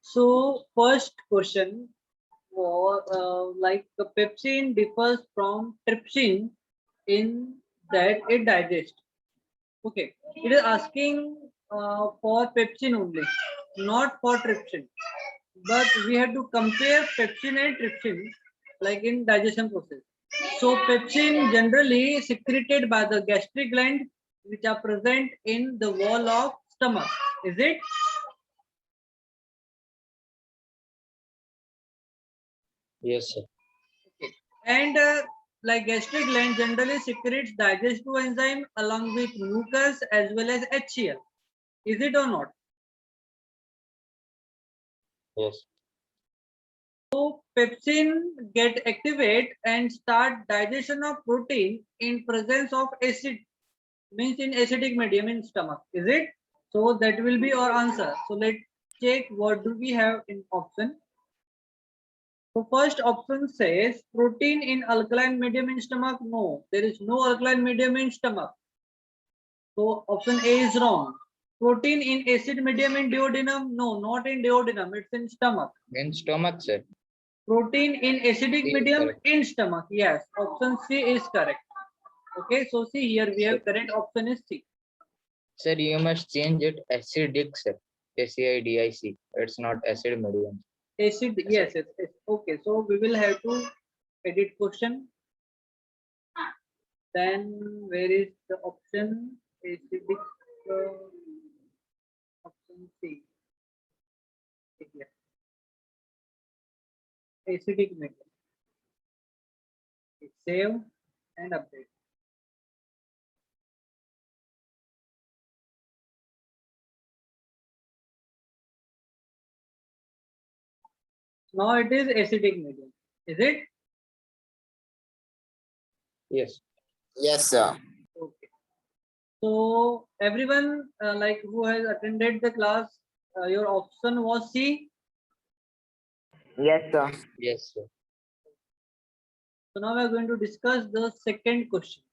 So first question was like the pepsin differs from trypsin in that it digests. Okay, it is asking for pepsin only, not for trypsin. But we have to compare pepsin and trypsin, like in digestion process. So pepsin generally secreted by the gastric gland, which are present in the wall of stomach. Is it? Yes, sir. Okay. And like gastric gland generally secretes digestive enzyme along with mucus as well as HCl. Is it or not? Yes. So pepsin get activate and start digestion of protein in presence of acid, means in acidic medium in stomach. Is it? So that will be our answer. So let's check what do we have in option. So first option says protein in alkaline medium in stomach. No, there is no alkaline medium in stomach. So option A is wrong. Protein in acid medium in duodenum. No, not in duodenum. It's in stomach. In stomach, sir. Protein in acidic C is medium correct. in stomach. Yes, option C is correct. Okay, so see here we have correct option is C. Sir, you must change it acidic, sir. ACIDIC. It's not acid medium. Acid, yes, yes, yes. Okay, so we will have to edit question. Then where is the option? Acidic, option C. Here. Acidic medium. Save and update. Now it is acidic medium. Is it? Yes. Yes, sir. Okay. So everyone like who has attended the class, your option was C. Yes, sir. Yes, sir. So now we are going to discuss the second question.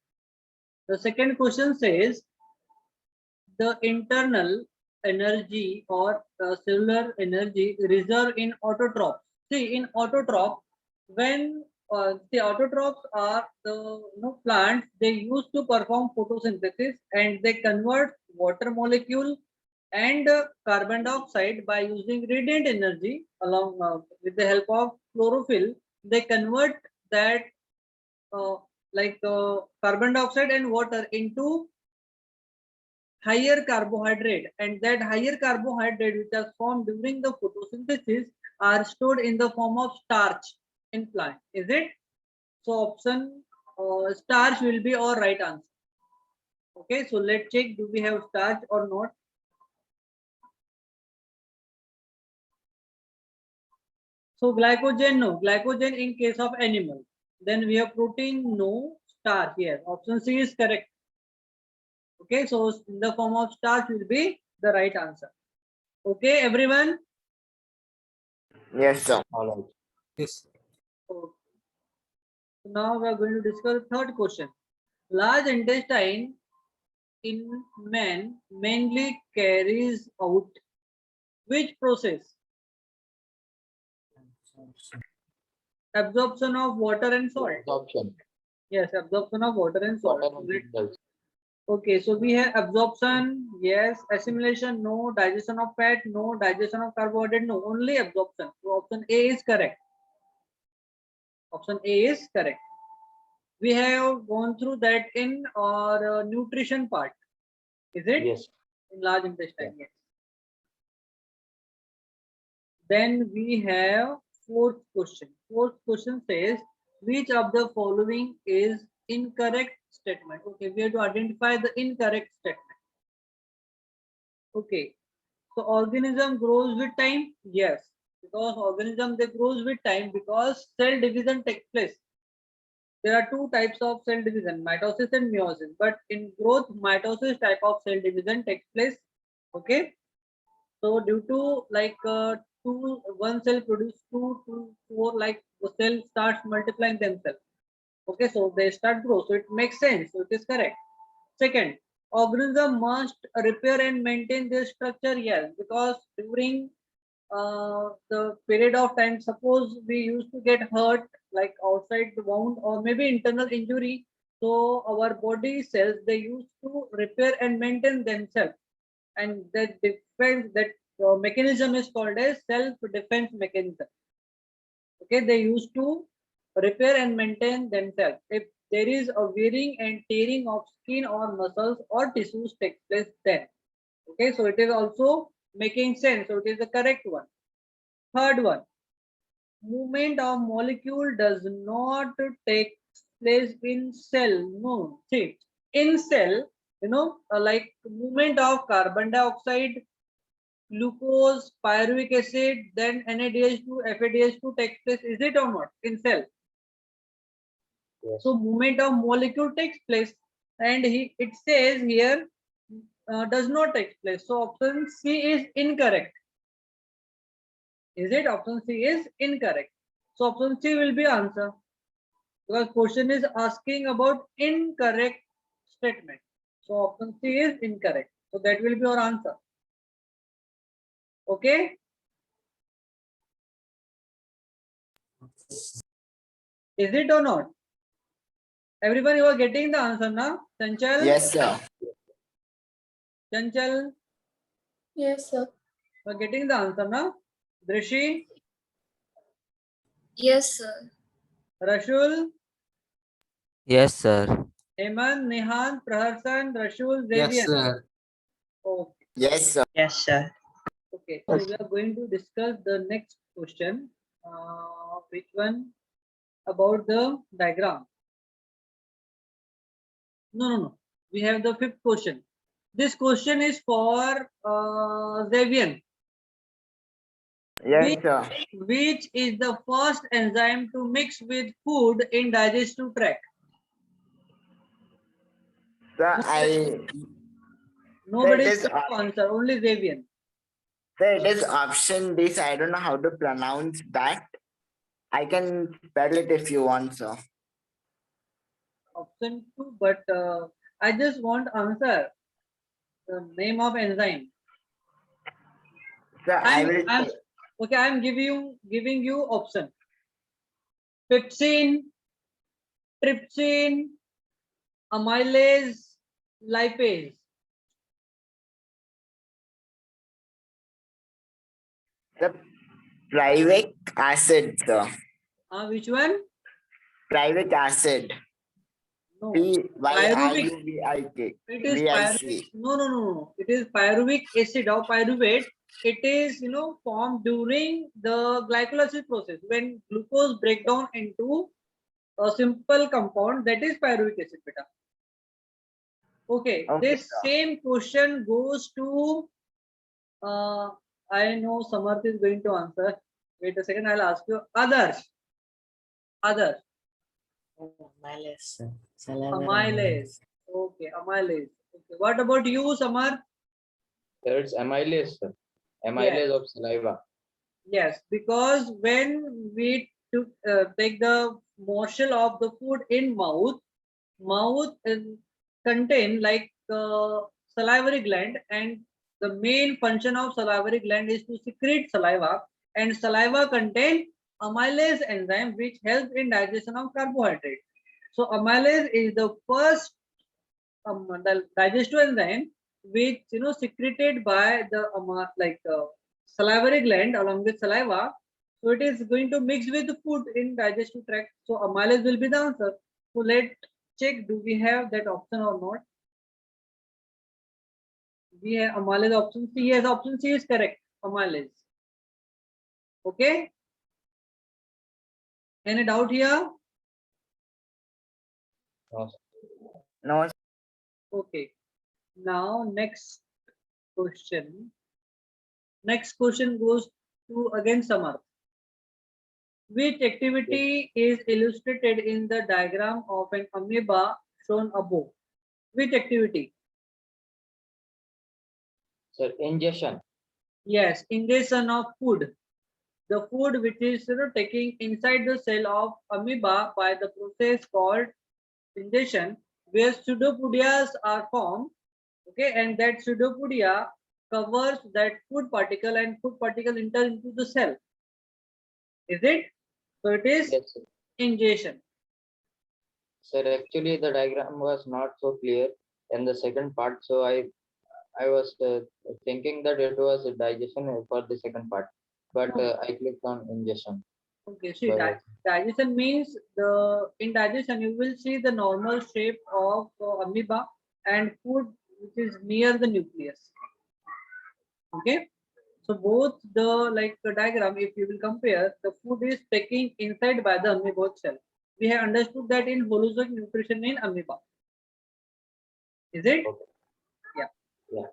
The second question says the internal energy or cellular energy reserved in autotrophs. See, in autotroph, when the autotrophs are the plants, they used to perform photosynthesis and they convert water molecule and carbon dioxide by using radiant energy along with the help of chlorophyll. They convert that uh, carbon dioxide and water into higher carbohydrate, and that higher carbohydrate which are formed during the photosynthesis are stored in the form of starch in plant. Is it? So option starch will be our right answer. Okay, so let's check do we have starch or not. So glycogen, no. Glycogen in case of animal. Then we have protein, no. Starch, yes. Option C is correct. Okay, so in the form of starch will be the right answer. Okay, everyone. Yes, sir. All right. Yes. Okay. So now we are going to discuss third question. Large intestine in man mainly carries out which process? Absorption of water and salt. Absorption. Yes, absorption of water and salt. Water and minerals. Okay, so we have absorption, yes. Assimilation, no. Digestion of fat, no. Digestion of carbohydrate, no. Only absorption. So option A is correct. Option A is correct. We have gone through that in our nutrition part. Is it? Yes. In large intestine, yes. Then we have fourth question. Fourth question says, which of the following is incorrect statement? Okay, we have to identify the incorrect statement. Okay, so organism grows with time. Yes, because organism they grows with time because cell division takes place. There are two types of cell division, mitosis and meiosis. But in growth, mitosis type of cell division takes place. Okay, so due to like one cell produce two to four, like the cell starts multiplying themselves. Okay, so they start grow. So it makes sense. So it is correct. Second, organism must repair and maintain their structure. Yes, because during the period of time, suppose we used to get hurt like outside the wound or maybe internal injury, so our body cells, they used to repair and maintain themselves, and that defense, that mechanism is called as self defense mechanism. Okay, they used to repair and maintain themselves. If there is a wearing and tearing of skin or muscles or tissues takes place, then okay, so it is also making sense, so it is the correct one. Third one, movement of molecule does not take place in cell. No, see, in cell, like movement of carbon dioxide, glucose, pyruvic acid, then NADH2, FADH2 takes place. Is it or not in cell? Yes. So movement of molecule takes place, and it says here does not take place. So option C is incorrect. Is it? Option C is incorrect. So option C will be answer, because question is asking about incorrect statement. So option C is incorrect. So that will be your answer. Okay. Is it or not? Everyone, you are getting the answer now? Chanchal? Yes, sir. Chanchal, Yes, sir. you are getting the answer now? Drishi, Yes, sir. Rashul, Yes, sir. Hemant, Nihan, Praharsan, Rashul, Yes, Devian. sir. Okay. Yes, sir. Yes, sir. Okay. So we are going to discuss the next question. Which one? About the diagram. No. We have the fifth question. This question is for Devian. Yes, sir. Which is the first enzyme to mix with food in digestive tract? Sir, Nobody That is is, going to answer, only Devian. sir, it is option B. So I don't know how to pronounce that. I can spell it if you want, sir. Option 2, but I just want answer. The name of enzyme. Sir, Okay, I'm giving you option. Pepsin, trypsin, amylase, lipase. the pyruvic acid, sir. Which one? Pyruvic acid. No. PYRUVIK. It is VIC. No. It is pyruvic acid or pyruvate. It is formed during the glycolysis process when glucose break down into a simple compound, that is pyruvic acid, beta. Okay, this sir. same question goes to I know Samarth is going to answer. Wait a second, I'll ask you. Others. Amylase. Amylase. Okay, amylase. Okay. What about you, Samarth? Sir, it's amylase, sir. Amylase of saliva. Yes, because when we take the morsel of the food in mouth contain like salivary gland, and the main function of salivary gland is to secrete saliva, and saliva contain amylase enzyme which helps in digestion of carbohydrate. So amylase is the first the digestive enzyme which secreted by the salivary gland along with saliva. So it is going to mix with the food in digestive tract. So amylase will be the answer. So let's check, do we have that option or not? We have amylase option C. Yes, option C is correct. Amylase. Okay. Any doubt here? No, No, Okay. Now next question. Next question goes to again Samarth. Which activity is illustrated in the diagram of an amoeba shown above? Which activity? sir, ingestion. Yes, ingestion of food. The food which is taking inside the cell of amoeba by the process called ingestion, where pseudopodias are formed. Okay, and that pseudopodia covers that food particle and food particle enter into the cell. Is it? So it is Yes, sir. ingestion. Sir, actually the diagram was not so clear in the second part, so I was thinking that it was a digestion for the second part, but No. I clicked on ingestion. Okay, see But digestion means in digestion you will see the normal shape of amoeba and food which is near the nucleus. Okay, so both the diagram, if you will compare, the food is taken inside by the amoeba cell. We have understood that in holozoic nutrition in amoeba. Is it? okay. Yeah. Yeah.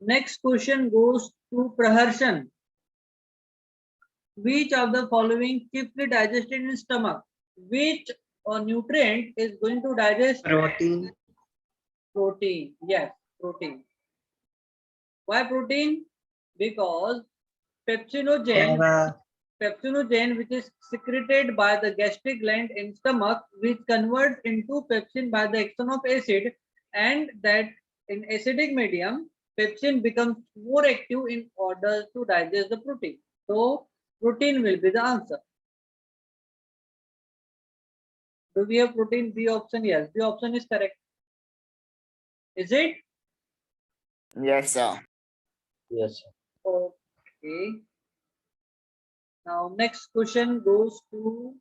Next question goes to Praharshan. Which of the following chiefly digested in stomach? Which nutrient is going to digest? Protein. Protein. Yes, protein. Why protein? Because pepsinogen, which is secreted by the gastric gland in stomach, which converts into pepsin by the action of acid, and that in acidic medium, pepsin becomes more active in order to digest the protein. So protein will be the answer. Do we have protein? B option? Yes, B option is correct. Is it? Yes, sir. Yes, sir. Okay. Now next question goes to,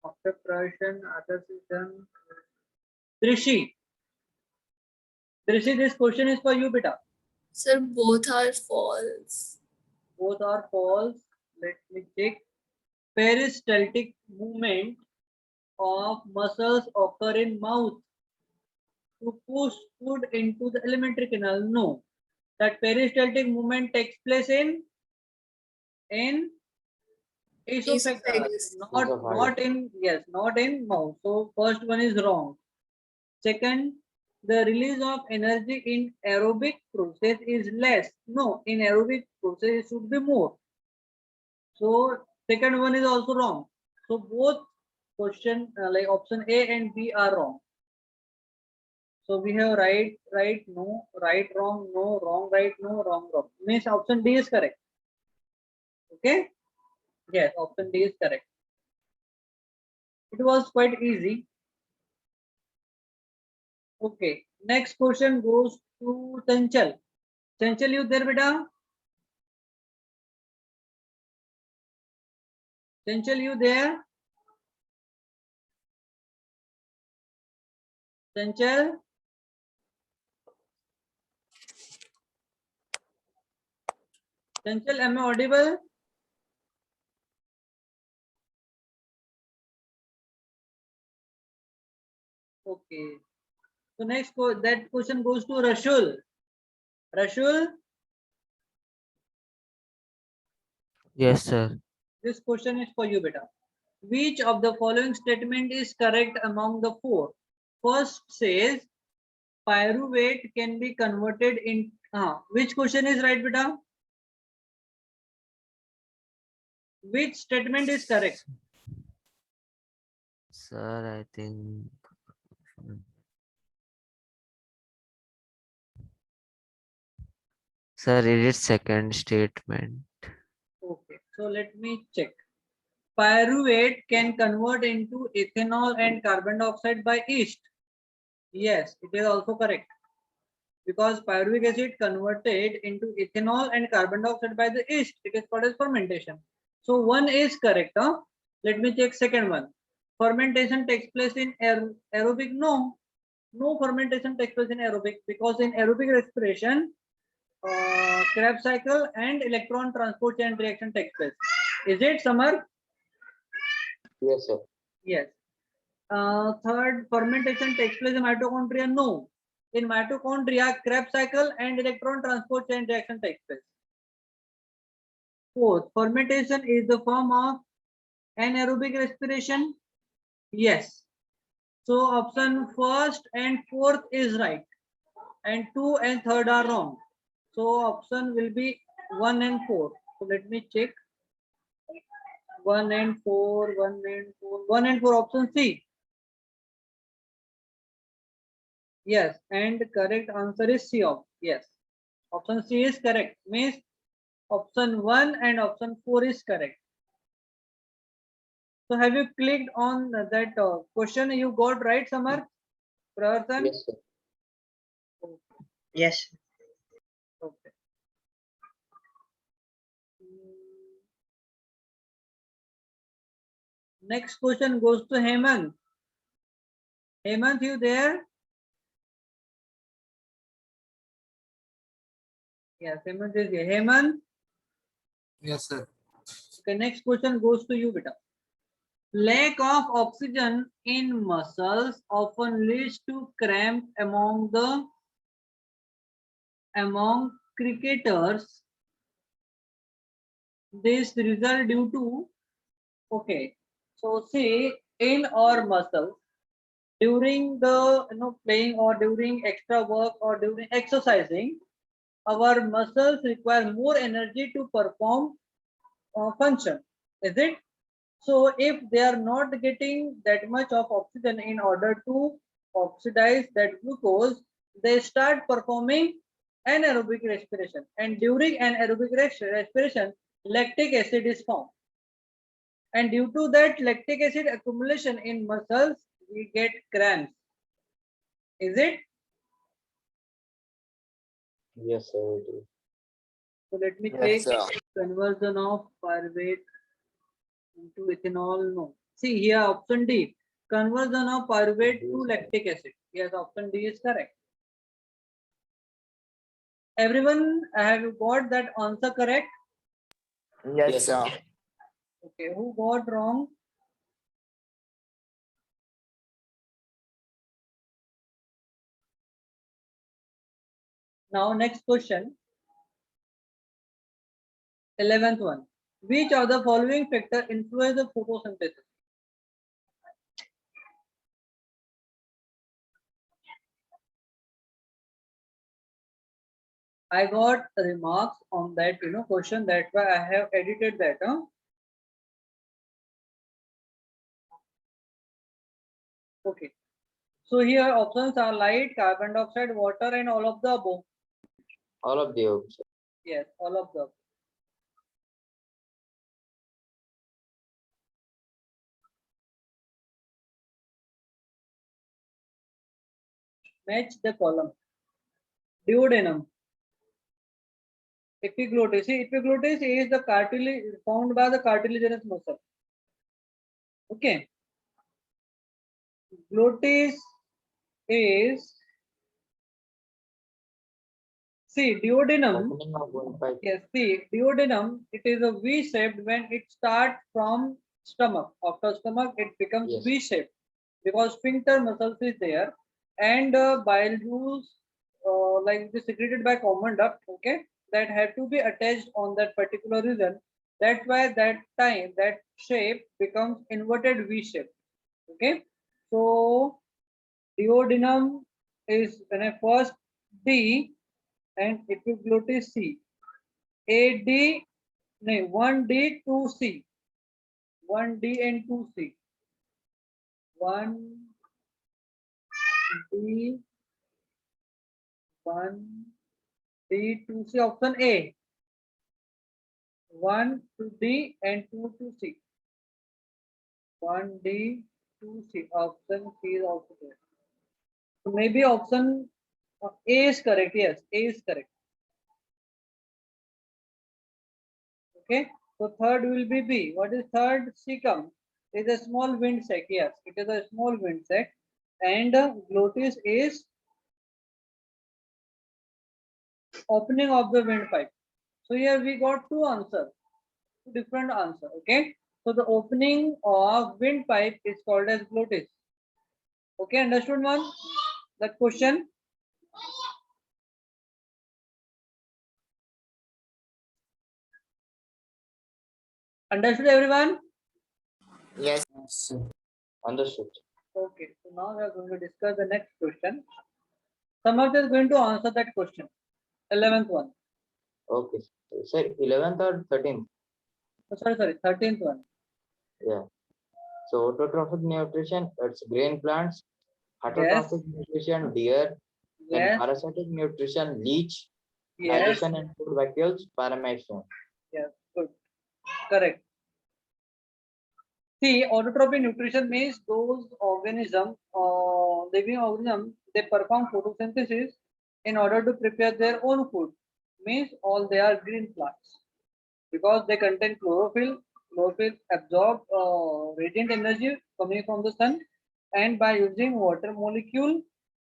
after Prussian, others is done. Drishi. Drishi, this question is for you, beta. Sir, both are false. Both are false. Let me check. Peristaltic movement of muscles occur in mouth to push food into the alimentary canal. No, that peristaltic movement takes place in esophagus, Esophagus. not in, yes, not in mouth. So first one is wrong. Second, the release of energy in aerobic process is less. No, in aerobic process it should be more. So second one is also wrong. So both question like option A and B are wrong. So we have right, no, right, wrong, no, wrong, right, no, wrong, wrong. Means option D is correct. Okay. Yes, option D is correct. It was quite easy. Okay. Next question goes to Chanchal. Chanchal, you there, beta? Chanchal, you there? Chanchal? Chanchal, am I audible? Okay. So next that question goes to Rashul. Rashul, Yes, sir. this question is for you, beta. Which of the following statement is correct among the four? First says pyruvate can be converted in. Which question is right, beta? Which statement is correct? Sir, I think. Sir, it is second statement. Okay, so let me check. Pyruvate can convert into ethanol and carbon dioxide by yeast. Yes, it is also correct. Because pyruvic acid converted into ethanol and carbon dioxide by the yeast, it is called as fermentation. So one is correct. Let me check second one. Fermentation takes place in aerobic. No, no fermentation takes place in aerobic, because in aerobic respiration, Krebs cycle and electron transport chain reaction takes place. Is it, Samar? Yes, sir. Yes. Third, fermentation takes place in mitochondria. No. In mitochondria, Krebs cycle and electron transport chain reaction takes place. Fourth, fermentation is the form of anaerobic respiration. Yes. So option first and fourth is right, and 2 and 3rd are wrong. So option will be 1 and 4. So let me check. 1 and 4, 1 and 4, 1 and 4, option C. Yes, and correct answer is C of yes. Option C is correct. Means option 1 and option 4 is correct. So have you clicked on that question? You got right, Samar? Pravartan? Yes, sir. Yes. Okay. Next question goes to Hemant. Hemant, you there? Yes, Hemant is here. Hemant, Yes, sir. okay, next question goes to you, beta. Lack of oxygen in muscles often leads to cramp among cricketers. This result due to, okay, so see, in our muscles during the playing or during extra work or during exercising, our muscles require more energy to perform function. Is it? So if they are not getting that much of oxygen in order to oxidize that glucose, they start performing anaerobic respiration. And during anaerobic respiration, lactic acid is formed. And due to that lactic acid accumulation in muscles, we get cramps. Is it? Yes, sir. It is. So let me Yes, take sir. conversion of pyruvate into ethanol. No. See here, option D. Conversion of pyruvate to lactic acid. Yes, option D is correct. Everyone, have you got that answer correct? Yes, Yes, sir. Okay, who got wrong? Now next question. 11th one. Which of the following factor influence the photosynthesis? I got remarks on that question. That's why I have edited that. Okay. So here options are light, carbon dioxide, water, and all of the above. all of the above, sir. Yes, all of the above. Match the column. Duodenum. Epiglottis. See, epiglottis is the cartilage found by the cartilaginous muscle. Okay. Glottis is, see, duodenum. Opening of windpipe. Yes, see, duodenum, it is a V-shaped when it starts from stomach. After stomach, it becomes Yes. V-shaped because sphincter muscles is there, and bile juice, like this secreted by common duct, okay, that had to be attached on that particular region. That's why that shape becomes inverted V shape. Okay, so duodenum is when I first D and epiglottis C. AD, no, 1D, 2C. 1D and 2C. 1D, 1D, 2C. Option A. 1 to D and 2 to C. 1D, 2C. Option C is also there. So maybe option A is correct. Yes, A is correct. Okay. So third will be B. What is third? Cecum. It is a small wind sac. Yes, it is a small wind sac. And glottis is opening of the windpipe. So here we got two answers, two different answers. Okay. So the opening of windpipe is called as glottis. Okay, understood one? That question. Understood everyone? Yes. Understood. Okay, so now we are going to discuss the next question. Samarth is going to answer that question. 11th one. Okay. Sir, 11th or 13th? Oh, sorry, 13th one. Yeah. So autotrophic nutrition, it's grain plants. Yes. Heterotrophic nutrition, deer. Then Yes. parasitic nutrition, leech. Yes, Digestion in food vacuoles, paramecium. yes, good, correct. See, autotrophic nutrition means those organisms, living organisms, they perform photosynthesis in order to prepare their own food. Means all they are green plants because they contain chlorophyll. Chlorophyll absorb radiant energy coming from the sun, and by using water molecule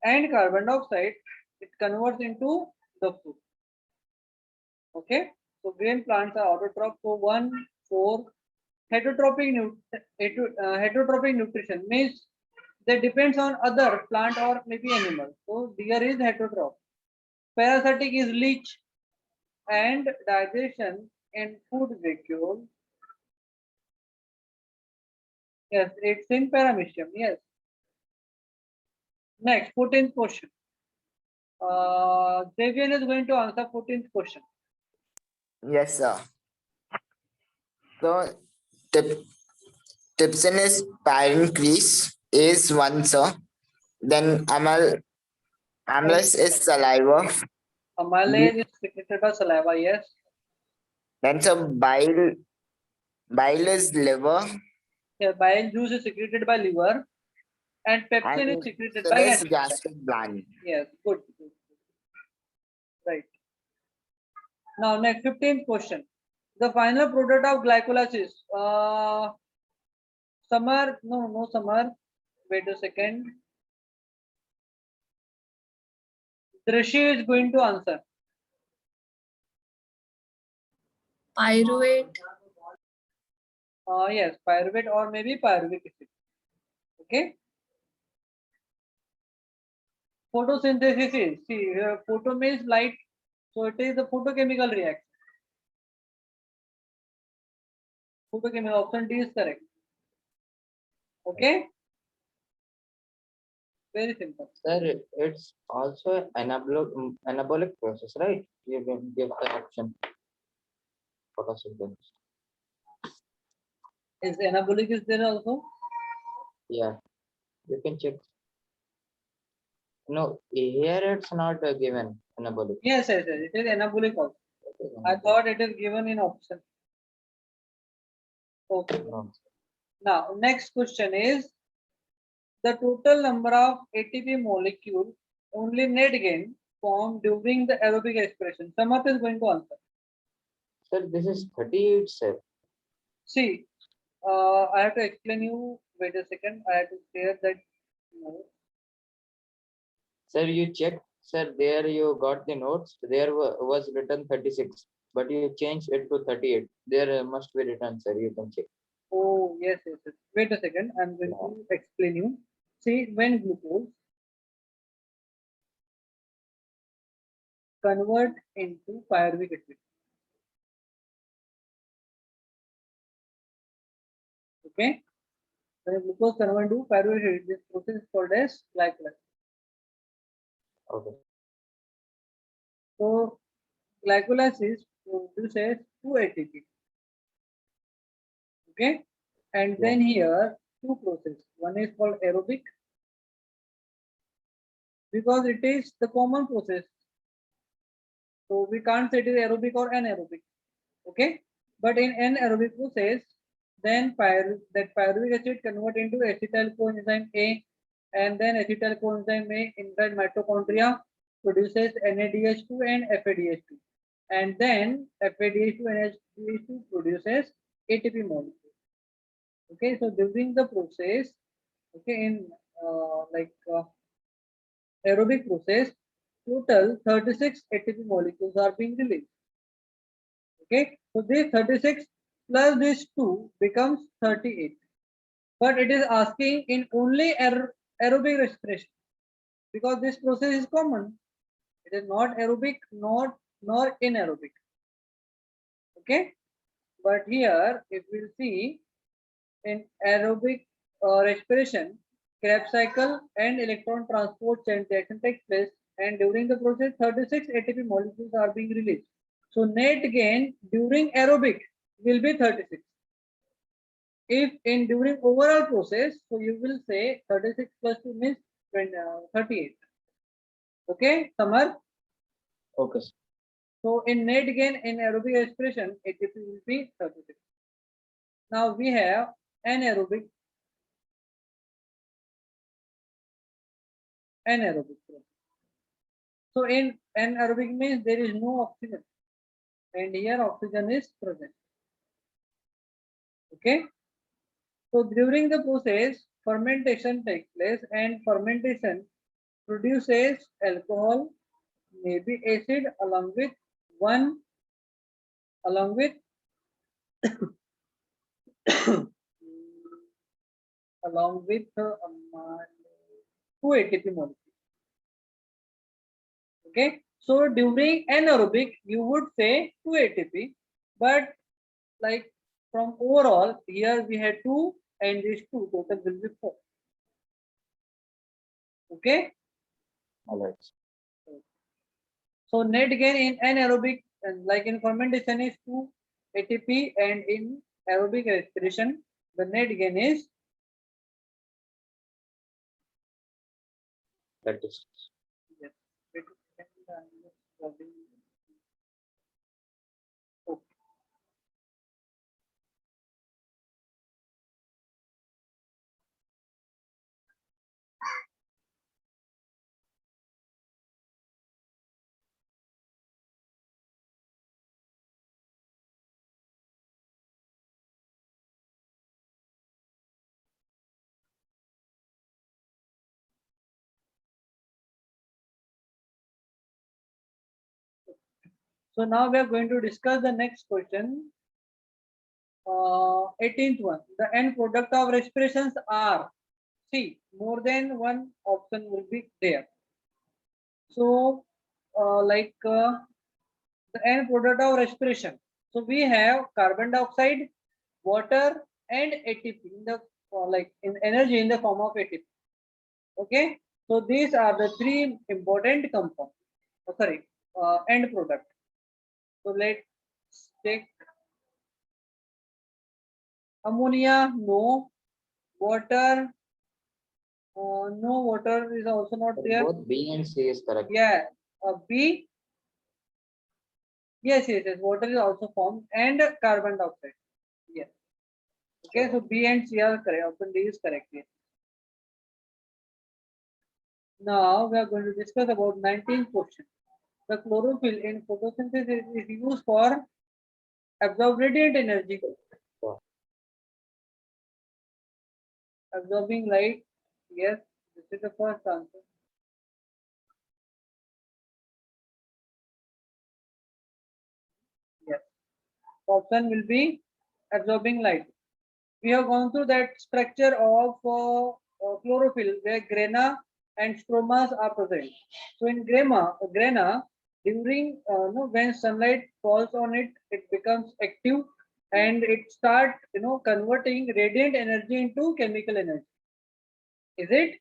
and carbon dioxide, it converts into the food. Okay, so green plants are autotroph. So 1, 4. Heterotrophic nutrition means they depends on other plant or maybe animal. So deer is heterotroph. Parasitic is leech, and digestion in food vacuole. Yes, it's in paramecium. Yes. Next, 14th question. Devian is going to answer 14th question. Yes, sir. So trypsin is parenchyma is one, sir. Then amylase is saliva. Amylase is secreted by saliva. Yes. Then sir, bile is liver. Yeah, bile juice is secreted by liver, and pepsin is And secreted so by there's gastric. gastric gland. Yes, good, good. Right. Now, next 15th question. The final product of glycolysis. Samar, no, Samar. Wait a second. Drishi is going to answer. Pyruvate. Yes, pyruvate or maybe pyruvic acid. Okay. Photosynthesis is, see, here photo means light, so it is a photochemical reaction. Photochemical, option D is correct. Okay. Very simple. Sir, it's also anabolic process, right? You can give the option. Photosynthesis. Is anabolic is there also? Yeah, you can check. No, here it's not given anabolic. Yes, yes, yes. It is anabolic also. I thought it is given in option. Okay. No. Now, next question is the total number of ATP molecule only net gain formed during the aerobic expression. Samarth is going to answer. Sir, this is 38, sir. See, I have to explain you. Wait a second. I have to clear that. No. Sir, you checked, sir, there you got the notes. There was written 36, but you changed it to 38. There must be written, sir. You can check. Oh, yes, yes, yes. Wait a second. I'm going to explain you. See, when glucose convert into pyruvic acid. Okay. When glucose convert to pyruvic acid, this process is called as glycolysis. Okay. So glycolysis produces 2 ATP. Okay. And then here 2 processes. One is called aerobic because it is the common process. So we can't say it is aerobic or anaerobic. Okay. But in anaerobic process, then that pyruvic acid convert into acetyl coenzyme A, and then acetyl coenzyme A inside mitochondria produces NADH2 and FADH2, and then FADH2 and NADH2 produces ATP molecule. Okay, so during the process, okay, in aerobic process, total 36 ATP molecules are being released. Okay, so this 36 plus this 2 becomes 38. But it is asking in only aerobic respiration because this process is common. It is not aerobic nor anaerobic. Okay, but here if we'll see in aerobic respiration, Krebs cycle and electron transport chain reaction takes place, and during the process 36 ATP molecules are being released. So net gain during aerobic will be 36. If in during overall process, so you will say 36 plus 2 means 38. Okay, Samar? Okay. So in net gain in aerobic respiration, ATP will be 36. Now we have anaerobic. Anaerobic. So in anaerobic means there is no oxygen, and here oxygen is present. Okay. So during the process, fermentation takes place, and fermentation produces alcohol, maybe acid, along with along with 2 ATP molecules. Okay, so during anaerobic, you would say 2 ATP, but like from overall, here we had 2 and these 2 total will be 4. Okay, All right. so net gain in anaerobic and like in fermentation is 2 ATP, and in aerobic respiration, the net gain is 36. yes. Okay. So now we are going to discuss the next question. 18th one. The end product of respirations are C. More than one option will be there. So the end product of respiration. So we have carbon dioxide, water, and ATP in the in energy in the form of ATP. Okay. So these are the 3 important compounds. End product. So let's take ammonia, no. Water, no, water is also not there. Both B and C is correct. Yeah, B. Yes, water is also formed, and carbon dioxide. Yes. Okay, so B and C are correct. Option D is correct here. Now we are going to discuss about 19th question. The chlorophyll in photosynthesis is used for absorb radiant energy, absorbing light. Yes, this is the first answer. Yes. Option will be absorbing light. We have gone through that structure of chlorophyll where grana and stromas are present. So in grana during when sunlight falls on it, it becomes active and it start converting radiant energy into chemical energy. Is it?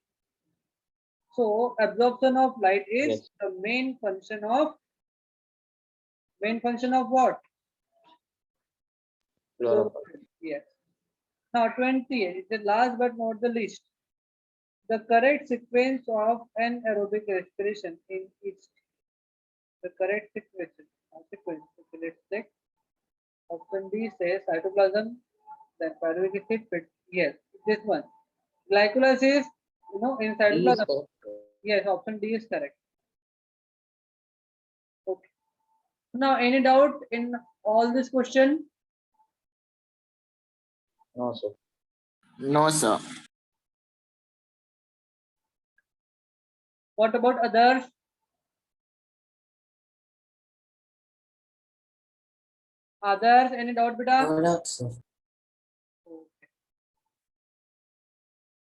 So absorption of light is Yes. the main function of what? Chlorophyll. Yes. Now 20 is the last but not the least. The correct sequence of anaerobic respiration in each. The correct sequence. Okay, let's check. Option D says cytoplasm, then pyruvic acid, but yes, this one. Glycolysis, in D is cytoplasm. correct. Yes, option D is correct. Okay. Now, any doubt in all this question? No, sir. No, sir. What about others? Others, any doubt, beta? No doubt, sir.